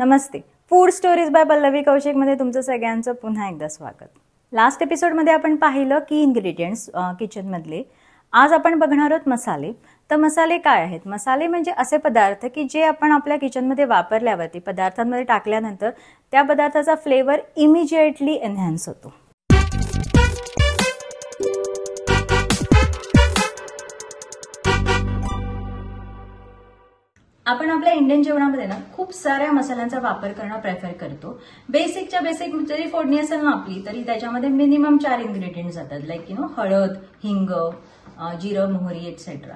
नमस्ते. Food stories bye Pallavi Kaushik मध्ये तुमचं सगळ्यांचं पुन्हा एकदा स्वागत. लास्ट एपिसोडमध्ये आपण पाहिलं की इन्ग्रेडियंट्स किचन मधले. आज आपण बघणार आहोत मसाले. तर मसाले काय आहेत? मसाले म्हणजे असे पदार्थ की जे आपण आपल्या किचनमध्ये वापरल्यावरती पदार्थांमध्ये टाकल्यानंतर त्या पदार्थाचा फ्लेवर इमिजिएटली एनहान्स होतो. आपण आपल्या इंडियन जेवणामध्ये ना खूप साऱ्या मसाल्यांचा वापर करणं प्रेफर करतो. बेसिकच्या बेसिक जरी फोडणी असेल ना आपली तरी त्याच्यामध्ये मिनिमम 4 इन्ग्रेडियंट जातात. लाईक हळद, हिंग, जिरं, मोहरी एक्सेट्रा.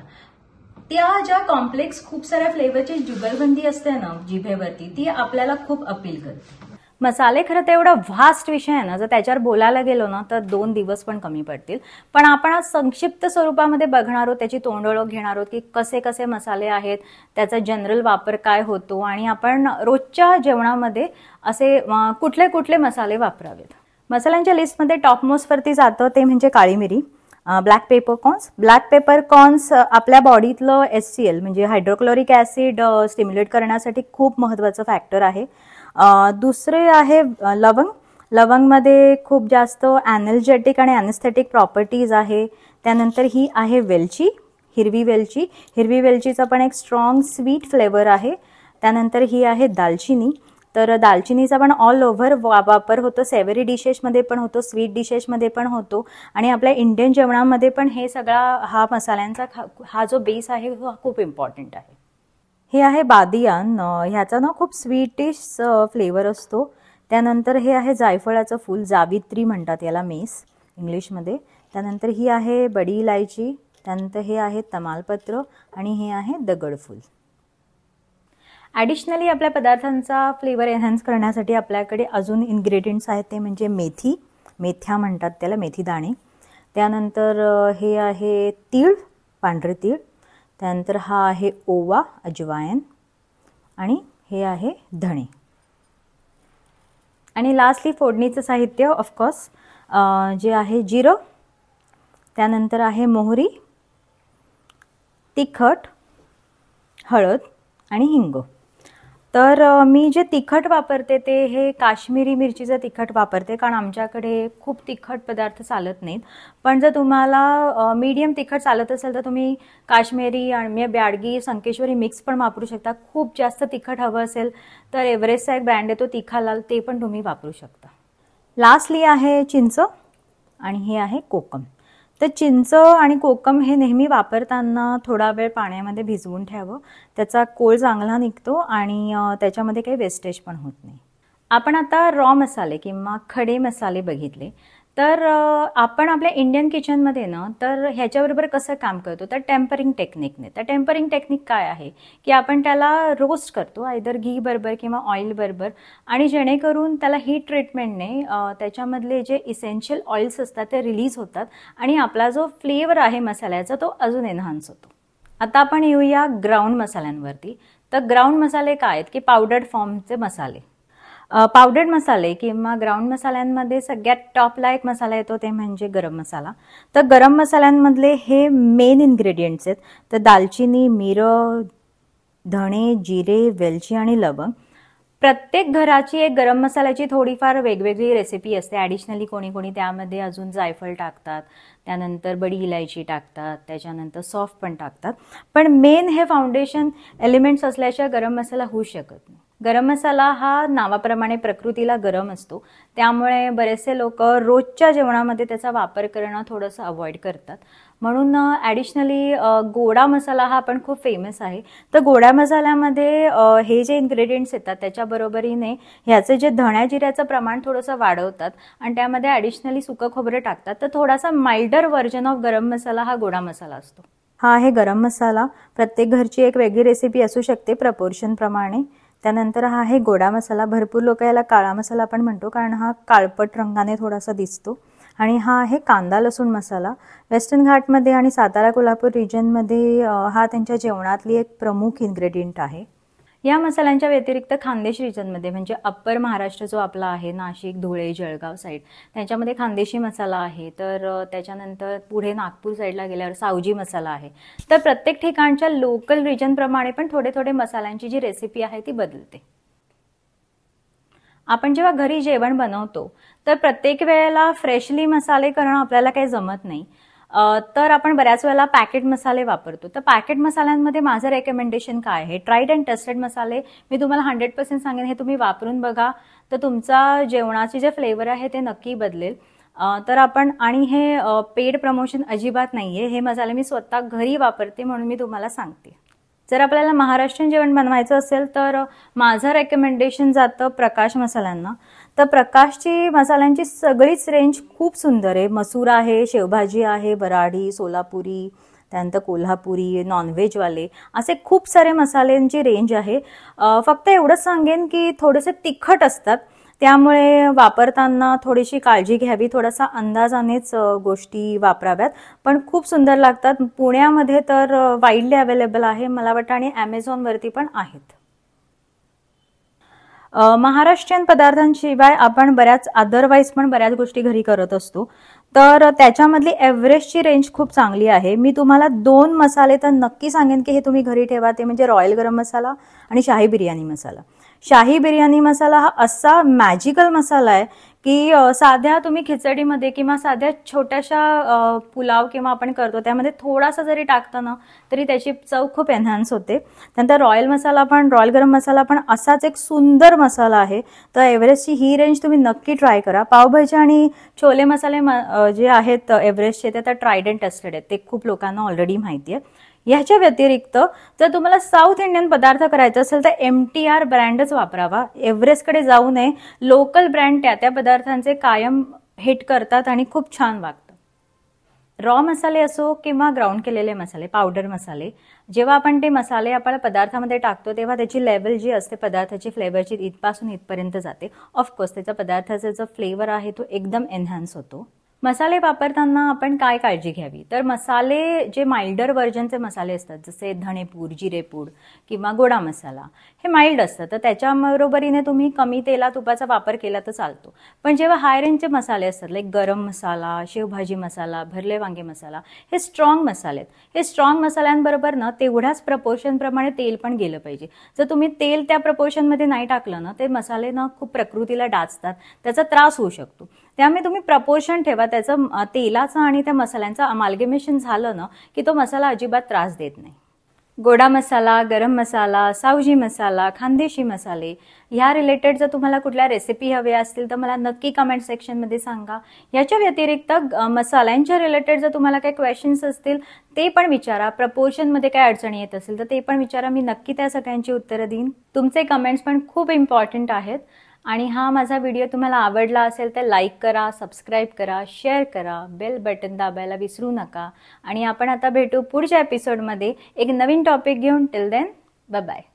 त्या ज्या कॉम्प्लेक्स खूप साऱ्या फ्लेवरची जुगलबंदी असते ना जिभेवरती, ती आपल्याला खूप अपील करते. मसाले खरं तर एवढा व्हास्ट विषय आहे ना, जर त्याच्यावर बोलायला गेलो ना तर 2 दिवस पण कमी पडतील. पण आपण आज संक्षिप्त स्वरूपामध्ये बघणार आहोत, त्याची तोंडओळख घेणार आहोत की कसे कसे मसाले आहेत, त्याचा जनरल वापर काय होतो आणि आपण रोजच्या जेवणामध्ये असे कुठले कुठले मसाले वापरावेत. मसाल्यांच्या लिस्टमध्ये टॉपमोस्ट वरती जातं ते म्हणजे काळी मिरी, ब्लॅक पेपरकॉर्न्स. ब्लॅक पेपरकॉर्न्स आपल्या बॉडीतलं HCl म्हणजे हायड्रोक्लोरिक ऍसिड स्टिम्युलेट करण्यासाठी खूप महत्वाचं फॅक्टर आहे. दुसरे आहे लवंग. लवंगमध्ये खूप जास्त ॲनल्जेटिक आणि ॲनेस्थेटिक प्रॉपर्टीज आहे. त्यानंतर ही आहे वेलची, हिरवी वेलची. हिरवी वेलचीचा पण एक स्ट्रॉंग स्वीट फ्लेवर आहे. त्यानंतर ही आहे दालचिनी. तर दालचिनीचा पण ऑल ओव्हर वापर होतो. सेव्हरी डिशेसमध्ये पण होतो, स्वीट डिशेसमध्ये पण होतो आणि आपल्या इंडियन जेवणामध्ये पण हे सगळा हा मसाल्यांचा हा जो बेस आहे हा खूप इम्पॉर्टंट आहे. हे आहे बादियान. ह्याचा ना खूप स्वीटिश फ्लेवर असतो. त्यानंतर हे आहे जायफळाचं फूल, जावित्री म्हणतात याला मेस इंग्लिशमध्ये. त्यानंतर ही आहे बडी इलायची. त्यानंतर हे आहे तमालपत्र आणि हे आहे दगडफूल. ॲडिशनली आपल्या पदार्थांचा फ्लेवर एनहान्स करण्यासाठी आपल्याकडे अजून इन्ग्रेडियंट्स आहेत, ते म्हणजे मेथी, मेथ्या म्हणतात त्याला, मेथी दाणे. त्यानंतर हे आहे तीळ, पांढरे तीळ. त्यानंतर हा आहे ओवा, अजवायन आणि हे आहे धणे. आणि लास्टली फोडणीचं साहित्य ऑफकोर्स जे आहे जिरं, त्यानंतर आहे मोहरी, तिखट, हळद आणि हिंग. तर मी जे तिखट वापरते ते हे काश्मीरी मिरचीचं तिखट वापरते, कारण आमच्याकडे खूप तिखट पदार्थ चालत नाहीत. पण जर तुम्हाला मीडियम तिखट चालत असेल तर तुम्ही काश्मीरी आणि ब्याडगी, संकेश्वरी मिक्स पण वापरू शकता. खूप जास्त तिखट हवं असेल तर एव्हरेस्टचा एक ब्रँड आहे तो तिखालाल, ते पण तुम्ही वापरू शकता. लास्टली आहे चिंच आणि हे आहे कोकम. तर चिंच आणि कोकम हे नेहमी वापरताना थोडा वेळ पाण्यामध्ये भिजवून ठेवावं. त्याचा कोळ चांगला निघतो आणि त्याच्यामध्ये काही वेस्टेज पण होत नाही. आपण आता रॉ मसाले किंवा खडे मसाले बघितले. तर आपण आपल्या इंडियन किचनमध्ये ना तर ह्याच्याबरोबर कसं काम करतो तर टेम्परिंग टेक्निकने. तर टेम्परिंग टेक्निक काय आहे की आपण त्याला रोस्ट करतो आयदर घी बरोबर किंवा ऑइल बरोबर, आणि जेणेकरून त्याला हीट ट्रीटमेंटने त्याच्यामधले जे इसेन्शियल ऑइल्स असतात ते रिलीज होतात आणि आपला जो फ्लेवर आहे मसाल्याचा तो अजून एनहान्स होतो. आता आपण येऊया ग्राउंड मसाल्यांवरती. तर ग्राउंड मसाले काय आहेत की पावडर्ड फॉर्मचे मसाले. पावडर्ड मसाले किंवा ग्राउंड मसाल्यांमध्ये सगळ्यात टॉपला एक मसाला येतो ते म्हणजे गरम मसाला. तर गरम मसाल्यांमधले हे मेन इन्ग्रेडियंट्स आहेत. तर दालचिनी, मिरं, धणे, जिरे, वेलची आणि लवंग. प्रत्येक घराची एक गरम मसाल्याची थोडीफार वेगवेगळी रेसिपी असते. ॲडिशनली कोणी कोणी त्यामध्ये अजून जायफळ टाकतात, त्यानंतर बडी इलायची टाकतात, त्याच्यानंतर सॉफ्ट पण टाकतात. पण मेन हे फाउंडेशन एलिमेंट्स असल्याशिवाय गरम मसाला होऊ शकत नाही. गरम मसाला हा नावाप्रमाणे प्रकृतीला गरम असतो, त्यामुळे बरेचसे लोक रोजच्या जेवणामध्ये त्याचा वापर करणं थोडंसं अवॉइड करतात. म्हणून ॲडिशनली गोडा मसाला हा पण खूप फेमस आहे. तर गोडा मसाल्यामध्ये हे जे इन्ग्रेडियंट्स येतात त्याच्याबरोबरीने ह्याचे जे धण्या जिऱ्याचं प्रमाण थोडंसं वाढवतात आणि त्यामध्ये ॲडिशनली सुकं खोबरं टाकतात. तर थोडासा माइल्डर व्हर्जन ऑफ गरम मसाला हा गोडा मसाला असतो. हा आहे गरम मसाला. प्रत्येक घरची एक वेगळी रेसिपी असू शकते प्रपोर्शन प्रमाणे. त्यानंतर हा आहे गोडा मसाला. भरपूर लोक याला काळा मसाला पण म्हणतो कारण हा काळपट रंगाने थोडासा दिसतो. आणि हा आहे कांदा लसूण मसाला. वेस्टर्न घाटमध्ये आणि सातारा कोल्हापूर रिजनमध्ये हा त्यांच्या जेवणातली एक प्रमुख इन्ग्रेडियंट आहे. या मसाल्यांच्या व्यतिरिक्त खानदेश रिजनमध्ये म्हणजे अप्पर महाराष्ट्र जो आपला आहे, नाशिक, धुळे, जळगाव साईड, त्यांच्यामध्ये खानदेशी मसाला आहे. तर त्याच्यानंतर पुढे नागपूर साईडला गेल्यावर सावजी मसाला आहे. तर प्रत्येक ठिकाणच्या लोकल रिजनप्रमाणे पण थोडे थोडे मसाल्यांची जी रेसिपी आहे ती बदलते. आपण जेव्हा घरी जेवण बनवतो तर प्रत्येक वेळेला फ्रेशली मसाले करणं आपल्याला काही जमत नाही. तर आपण बऱ्याच वेळेला पॅकेट मसाले वापरतो. तर पॅकेट मसाल्यांमध्ये माझं रेकमेंडेशन काय आहे, ट्राईड अँड टेस्टेड मसाले मी तुम्हाला 100% सांगेन, हे तुम्ही वापरून बघा. तर तुमचा जेवणाची जे फ्लेवर आहे ते नक्की बदलेल. तर आपण, आणि हे पेड प्रमोशन अजिबात नाहीये, हे मसाले मी स्वतः घरी वापरते म्हणून मी तुम्हाला सांगते. जर आपल्याला महाराष्ट्रीयन जेवण बनवायचं असेल तर माझं रेकमेंडेशन जातं प्रकाश मसाल्यांना. तर प्रकाशची मसाल्यांची सगळीच रेंज खूप सुंदर आहे. मसूर आहे, शेवभाजी आहे, वराडी, सोलापुरी, त्यानंतर कोल्हापुरी, नॉनव्हेजवाले, असे खूप सारे मसाल्यांची रेंज आहे. फक्त एवढंच सांगेन की थोडेसे तिखट असतात, त्यामुळे वापरताना थोडीशी काळजी घ्यावी, थोडासा अंदाजानेच गोष्टी वापराव्यात, पण खूप सुंदर लागतात. पुण्यामध्ये तर वाईडली अवेलेबल आहे मला वाटतं, आणि ॲमेझॉनवरती पण आहेत. महाराष्ट्रीयन पदार्थांशिवाय आपण बऱ्याच अदरवाईज पण बऱ्याच गोष्टी घरी करत असतो. तर त्याच्यामधली एव्हरेस्टची रेंज खूप चांगली आहे. मी तुम्हाला 2 मसाले तर नक्की सांगेन की हे तुम्ही घरी ठेवा, ते म्हणजे रॉयल गरम मसाला आणि शाही बिर्याणी मसाला. शाही बिर्याणी मसाला हा असा मॅजिकल मसाला आहे की साध्या तुम्ही खिचडीमध्ये किंवा साध्या छोट्याशा पुलाव किंवा आपण करतो त्यामध्ये थोडासा जरी टाकता ना तरी त्याची चव खूप एनहान्स होते. त्यानंतर रॉयल गरम मसाला पण असाच एक सुंदर मसाला आहे. तर एव्हरेस्टची ही रेंज तुम्ही नक्की ट्राय करा. पावभाजी आणि छोले मसाले जे आहेत एव्हरेस्टचे ते तर ट्राईड अँड टेस्टेड आहेत, ते खूप लोकांना ऑलरेडी माहिती आहे. ह्याच्या व्यतिरिक्त जर तुम्हाला साऊथ इंडियन पदार्थ करायचा असेल तर MTR ब्रँडच वापरावा. एव्हरेस्टकडे जाऊ नये. लोकल ब्रँड त्या पदार्थांचे कायम हिट करतात आणि खूप छान वागतात. रॉ मसाले असो किंवा ग्राउंड केलेले मसाले, पावडर मसाले, जेव्हा आपण ते मसाले आपल्या पदार्थामध्ये टाकतो तेव्हा त्याची लेवल जी असते पदार्थाची फ्लेवरची इथपासून इथपर्यंत जाते. ऑफकोर्स त्याचा पदार्थाचा जो फ्लेवर आहे तो एकदम एनहान्स होतो. मसाले वापरताना आपण काय काळजी घ्यावी, तर मसाले जे माइल्डर व्हर्जनचे मसाले असतात जसे धणेपूड, जिरेपूड किंवा गोडा मसाला, हे माइल्ड असतं, तर त्याच्या बरोबरीने तुम्ही कमी तेला तुपाचा वापर केला तर चालतो. पण जेव्हा हाय रेंजचे मसाले असतात लाईक गरम मसाला, शेवभाजी मसाला, भरले वांगे मसाला, हे स्ट्रॉंग मसाले आहेत. हे स्ट्रॉंग मसाल्यांबरोबर ना तेवढ्याच प्रपोर्शनप्रमाणे तेल पण गेलं पाहिजे. जर तुम्ही तेल त्या प्रपोर्शनमध्ये नाही टाकलं ना ते मसाले ना खूप प्रकृतीला डाचतात, त्याचा त्रास होऊ शकतो. त्यामुळे तुम्ही प्रपोर्शन ठेवा त्याचं, तेलाचं आणि त्या मसाल्यांचं अमाल्गमेशन झालं ना की तो मसाला अजिबात त्रास देत नाही. गोडा मसाला, गरम मसाला, सावजी मसाला, खानदेशी मसाले, ह्या रिलेटेड जर तुम्हाला कुठल्या रेसिपी हव्या असतील तर मला नक्की कमेंट सेक्शनमध्ये सांगा. याच्या व्यतिरिक्त मसाल्यांच्या रिलेटेड जर तुम्हाला काही क्वेश्चन्स असतील ते पण विचारा. प्रपोर्शनमध्ये काय अडचणी येत असेल तर ते पण विचारा, मी नक्की त्या सगळ्यांची उत्तरं देईन. तुमचे कमेंट्स पण खूप इम्पॉर्टंट आहेत. आणि हा माझा व्हिडिओ तुम्हाला आवडला असेल तर लाईक करा, सबस्क्राईब करा, शेअर करा, बेल बटन दाबायला विसरू नका. आणि आपण आता भेटू पुढच्या एपिसोडमध्ये एक नवीन टॉपिक घेऊन. Till then, bye bye.